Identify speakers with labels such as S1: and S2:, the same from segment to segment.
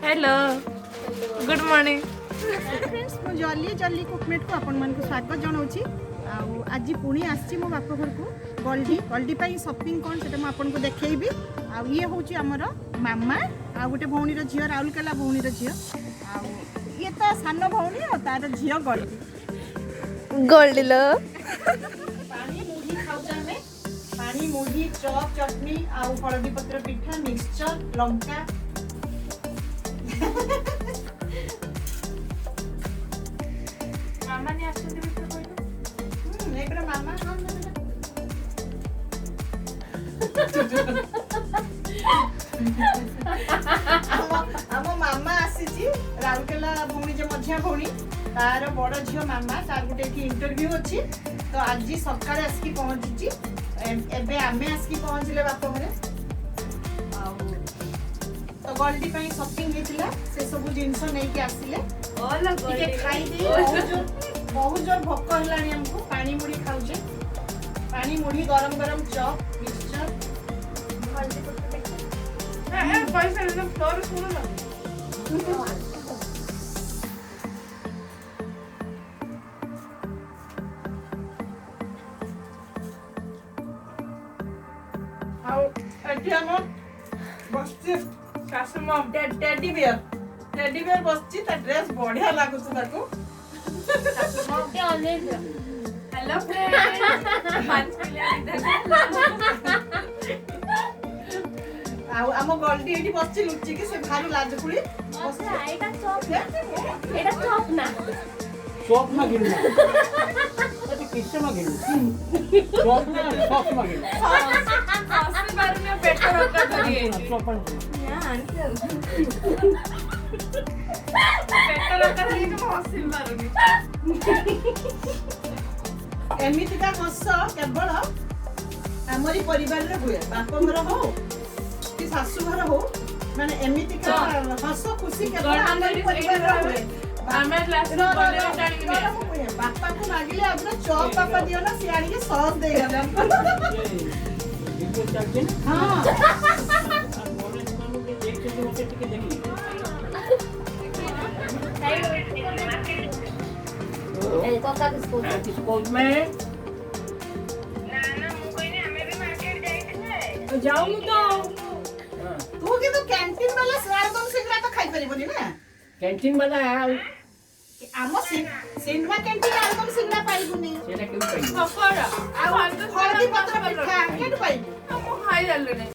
S1: Hello good morning
S2: friends मु जल्दी जल्दी कुकमेट को आपण मन को स्वागत जनाऊँगी आज पुणी आसी मो बाप घर को गोल्डी गोल्डी पाई शॉपिंग कौन से आपन को देखैबी आ ये हूँ आमर मामा आ गोटे भौणीर झील राउरकेला भौणीर झील आ ये तो सान भौणी और तार झील गोल्डी
S1: गोल्डी लो
S2: पानी मुढ़ी खाऊचा में पानी मुढ़ी चॉप चटनी आ हळदी पत्र पिठा मिक्सचर लंका
S1: मामा ने आसुंदी बितर कोइलो
S2: एकड़ा मामा आम मामा आसी राउरकेला भौणी जो मझिया भौणी तार बड़ झील मामा तार गोटे इंटरव्यू अच्छी तो आज सकाଳେ आसिकी पहुँची एबे आमे आसिकी पहुँचले बाप घरे तो गोल्डी पाई शॉपिंग हेतिला से सब जिंस नहीं के आसिले
S1: ओला
S2: टिके खाई दे बहुत जोर भोक हलानी हमको पानी मुड़ी खाउजे पानी मुड़ी गरम गरम चॉप मिक्सचर
S1: ए पैसा ले फ्लोर सुनो ना
S2: आओ अटियानो बसचे कासम टेडी बियर बसची ता ड्रेस बढ़िया लागुछ ताको
S1: मौके ऑनलाइन हेलो फ्रेंड्स पांच
S2: आउ आम गोल्डी एठी बसची लुच्ची के से भारी लाजकुली
S1: एटा चॉप ना
S3: शॉप में गिरू अति किस्से में गिरू शॉप में गिरू
S1: अस्सी बार में पेट रखा करिए
S3: शॉप में
S1: पेट रखा करिए कि मैं अस्सी मारूंगी
S2: एमिति का हस केवल हमरी परिवार रे हुए बाप घर हो कि सासू घर हो माने एमिति का हस खुशी केवल हमरी परिवार रे हुए
S1: हमें क्लास में बोले उठाने के लिए
S2: बापा को मागिले अपना चॉप पापा दियो ना सियाणी के सॉस दे गले
S3: वीडियो चलते ना
S2: हां
S3: बोले मानो के देख के मुझे टिके देखी
S4: ए कोका किसको
S3: मैं
S1: जाऊं तो
S2: तू के तो कैंटीन वाला स्वागतम सिंगरा तो खाई परिबनी ना
S3: कैंटीन वाला है
S2: आम सिनेमा कैंटीन आलकम सिंगरा पाइबुनी
S3: सेटा क्यों कही
S1: पकोड़ा
S2: आ हळदी पत्र पिठा केट पाइबु
S1: हम खाई डालले ने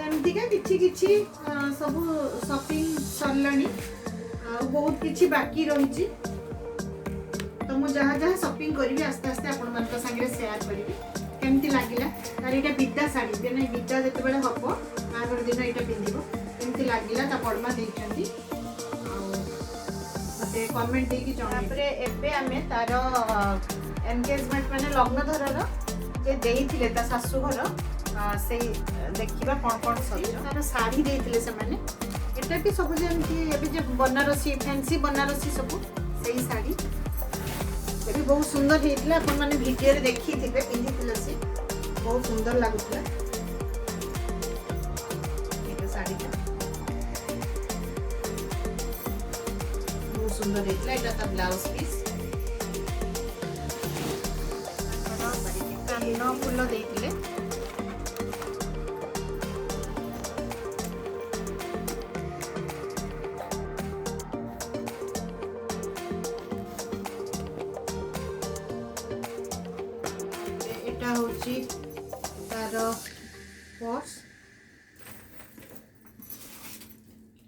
S2: एमतीका किछि किछि सब शॉपिंग सरलानी आ बहुत किछि बाकी रही तो मुझे जहाँ जहाँ शॉपिंग करी आस्ते आस्ते आपण मान संगे शेयर करी केमती लगिला तार एटा बिदा साड़ी देना बिदा जते बेले हबो बागर दिन एटा पिंदिबो केमती लगिला ता परमा देइछंती मते कमेंट दे कि जणा परे एबे हमें तार एंगेजमेंट माने लग्न धरर जे देइथिले ता सासु घर से देखिबा कोन सज तार साड़ी देइथिले से माने एटा भी सब जेमती एबे जे बनारसी फैंसी बनारसी सब सही साड़ी ये बहुत सुंदर हेतला अपन माने वीडियो रे देखि थिबे पिंदिथिले से बहुत सुंदर लागुतला ये साड़ी बहुत सुंदर हेतला एटा ता ब्लाउज पीस कानो फुल देइथिले तार पर्स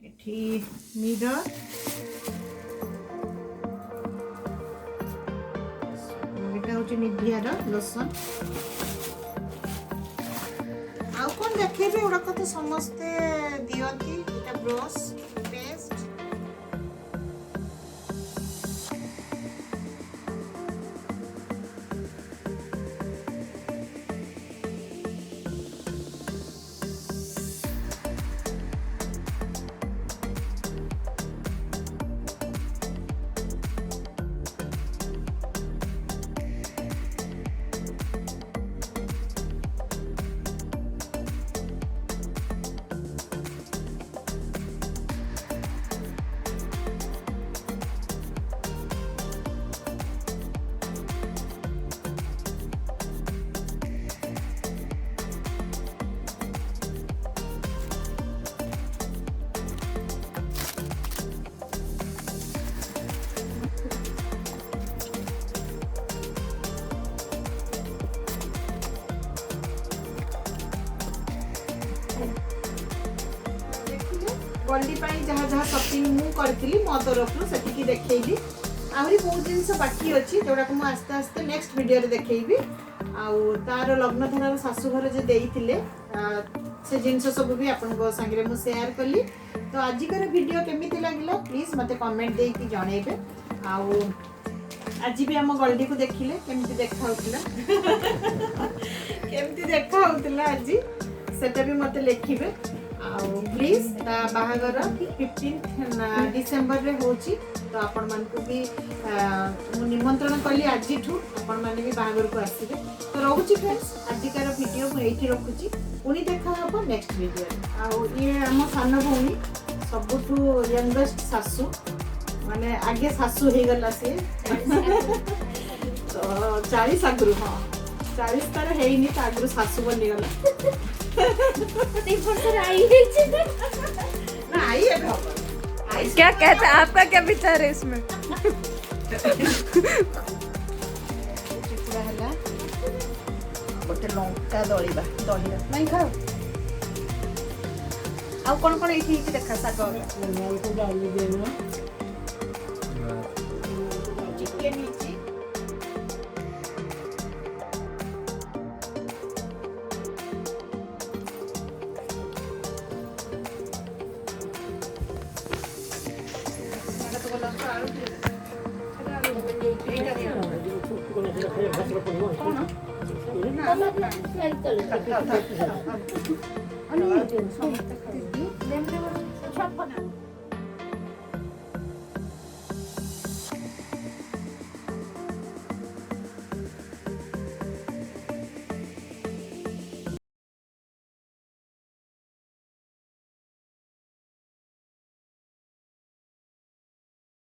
S2: एठी मिरर एटा होची निभियार लोशन आउ कोन देखेबे ओडा कते समस्ते दियंती एटा ब्रश पेस्ट गोल्डी पाई जहाँ जहाँ शॉपिंग मु करथिली मो तरफ से देखैली आहरी बहुत जिनस बाकी अछि जोडा को मु आस्ते आस्ते नेक्स्ट वीडियो रे देखैबी आउ तार लग्न धरार सासु घर जे देइथिले से जिनस सब भी आपन को संगे मु शेयर करली तो आज कर वीडियो केमिति लागला प्लीज मते कमेंट दे कि जणेबे आउ आज भी हम गोल्डी को देखिले केमिति देखा होतला केमिति देखा होतला आज सेटा भी मते लिखिबे प्लीज बाहागर 15 डिसेंबर रे होची तो आपण मान को भी निमंत्रण कली आज आपण माने भी बाहागर को आसीबे तो रहूची फ्रेंड्स आजिकार वीडियो मु एठी रखुची पुनी देखा हबो नेक्स्ट वीडियो आ ये हम सान भौणी सबुठु यंगेस्ट सासू माने आगे सासू हे गला से तो 40 आगु हां 40 तार हेइनी त आगु सासू बनी गला
S1: क्या कहते हैं आपका क्या विचार है इसमें
S2: गोटे लंका दलिबा दही नहीं खाओ आ कोन कोन एठी देखा साग चिकन इची
S4: Ano yun?